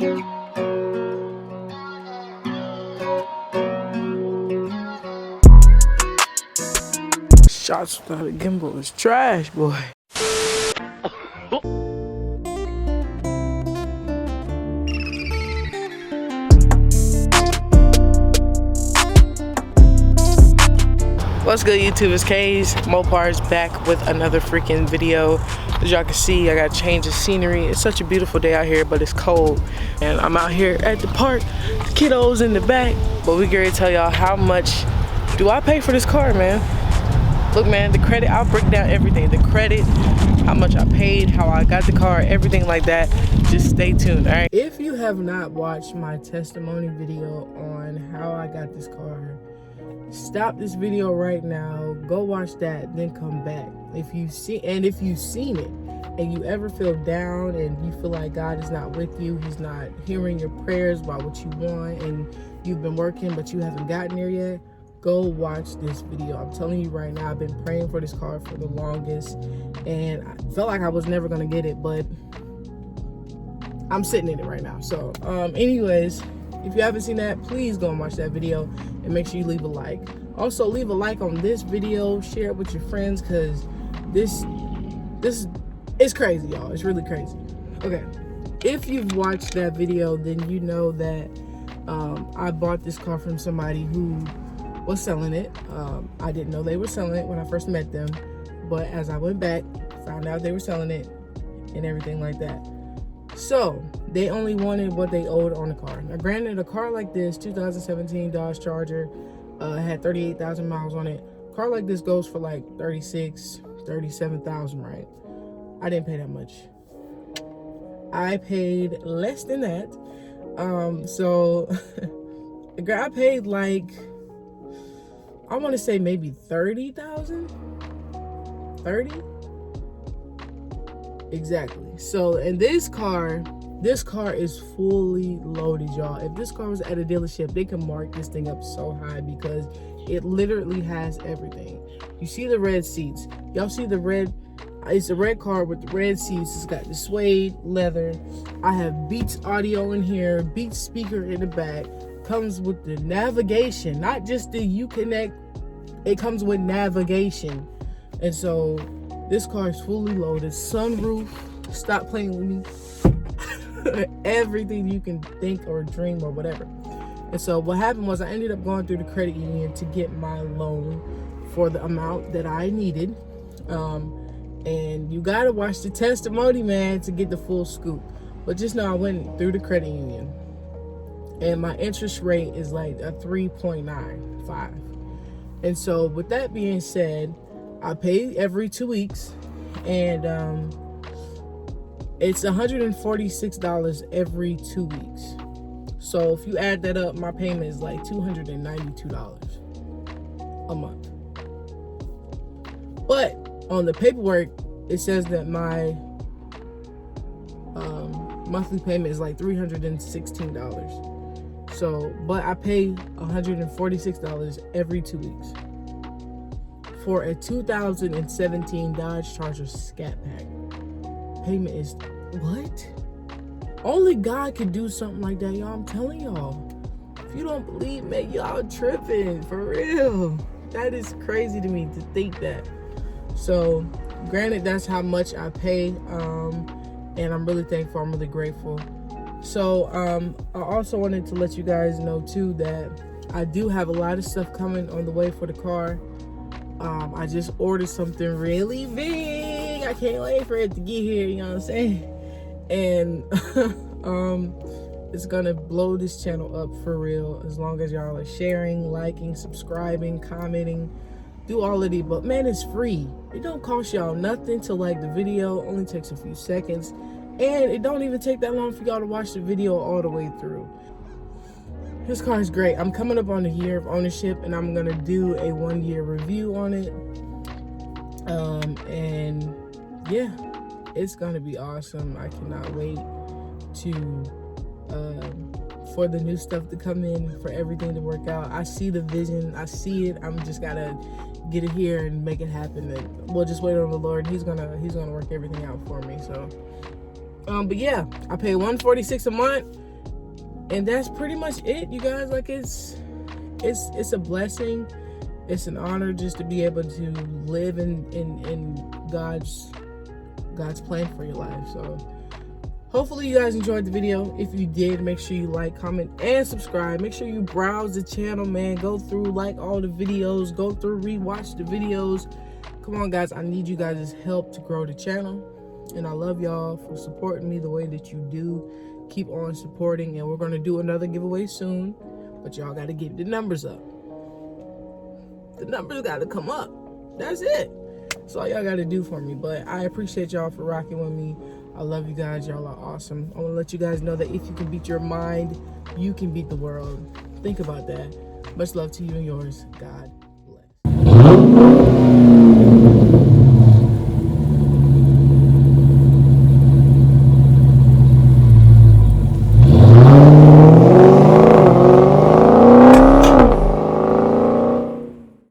Shots without a gimbal is trash, boy. What's good, YouTube? It's K's. Mopar's back with another freaking video. As y'all can see, I got to change the scenery. It's such a beautiful day out here, but it's cold. And I'm out here at the park. The kiddos in the back. But we gonna tell y'all how much do I pay for this car, man. Look, man, the credit, I'll break down everything. The credit, how much I paid, how I got the car, everything like that. Just stay tuned, all right? If you have not watched my testimony video on how I got this car, stop this video right now, go watch that, then come back. If you've seen it and you ever feel down and you feel like God is not with you, he's not hearing your prayers about what you want, and you've been working but you haven't gotten there yet, go watch this video. I'm telling you right now, I've been praying for this car for the longest and I felt like I was never gonna get it, but I'm sitting in it right now. So anyways, if you haven't seen that, please go and watch that video and make sure you leave a like. Also, leave a like on this video, share it with your friends, because this is crazy, y'all. It's really crazy. Okay, if you've watched that video, then you know that I bought this car from somebody who was selling it. I didn't know they were selling it when I first met them, but as I went back, found out they were selling it and everything like that. So they only wanted what they owed on the car. Now granted, a car like this, 2017 Dodge Charger, had 38,000 miles on it. A car like this goes for like 37,000, right? I didn't pay that much. I paid less than that. So I paid like, I want to say maybe 30,000. 30? Exactly. So, and this car is fully loaded, y'all. If this car was at a dealership, they can mark this thing up so high because it literally has everything. You see the red seats. Y'all see the red? It's a red car with the red seats. It's got the suede leather. I have Beats audio in here, Beats speaker in the back. Comes with the navigation, not just the Uconnect. It comes with navigation. And so this car is fully loaded. Sunroof, stop playing with me. Everything you can think or dream or whatever. And so what happened was I ended up going through the credit union to get my loan for the amount that I needed. And you gotta watch the testimony, man, to get the full scoop. But just know I went through the credit union and my interest rate is like a 3.95. And so with that being said, I pay every 2 weeks, and it's $146 every 2 weeks. So if you add that up, my payment is like $292 a month. But on the paperwork, it says that my monthly payment is like $316. So, but I pay $146 every 2 weeks for a 2017 Dodge Charger Scat Pack. Payment is what? Only God could do something like that, y'all. I'm telling y'all. If you don't believe me, y'all tripping for real. That is crazy to me to think that. So, granted, that's how much I pay, and I'm really thankful. I'm really grateful. So, I also wanted to let you guys know too that I do have a lot of stuff coming on the way for the car. I just ordered something really big. I can't wait for it to get here, you know what I'm saying? And it's gonna blow this channel up for real, as long as y'all are sharing, liking, subscribing, commenting, do all of it. But man, it's free. It don't cost y'all nothing to like the video. Only takes a few seconds, and it don't even take that long for y'all to watch the video all the way through. This car is great. I'm coming up on a year of ownership, and I'm gonna do a 1-year review on it. And yeah, it's gonna be awesome. I cannot wait for the new stuff to come in, for everything to work out. I see the vision. I see it. I'm just gotta get it here and make it happen. And we'll just wait on the Lord. He's gonna work everything out for me. So, but yeah, I pay $146 a month. And that's pretty much it, you guys. Like, it's a blessing. It's an honor just to be able to live in God's plan for your life. So hopefully you guys enjoyed the video. If you did, make sure you like, comment, and subscribe. Make sure you browse the channel, man. Go through, like all the videos. Go through, rewatch the videos. Come on, guys. I need you guys' help to grow the channel. And I love y'all for supporting me the way that you do. Keep on supporting. And we're going to do another giveaway soon. But y'all got to get the numbers up. The numbers got to come up. That's it. That's all y'all got to do for me. But I appreciate y'all for rocking with me. I love you guys. Y'all are awesome. I want to let you guys know that if you can beat your mind, you can beat the world. Think about that. Much love to you and yours. God.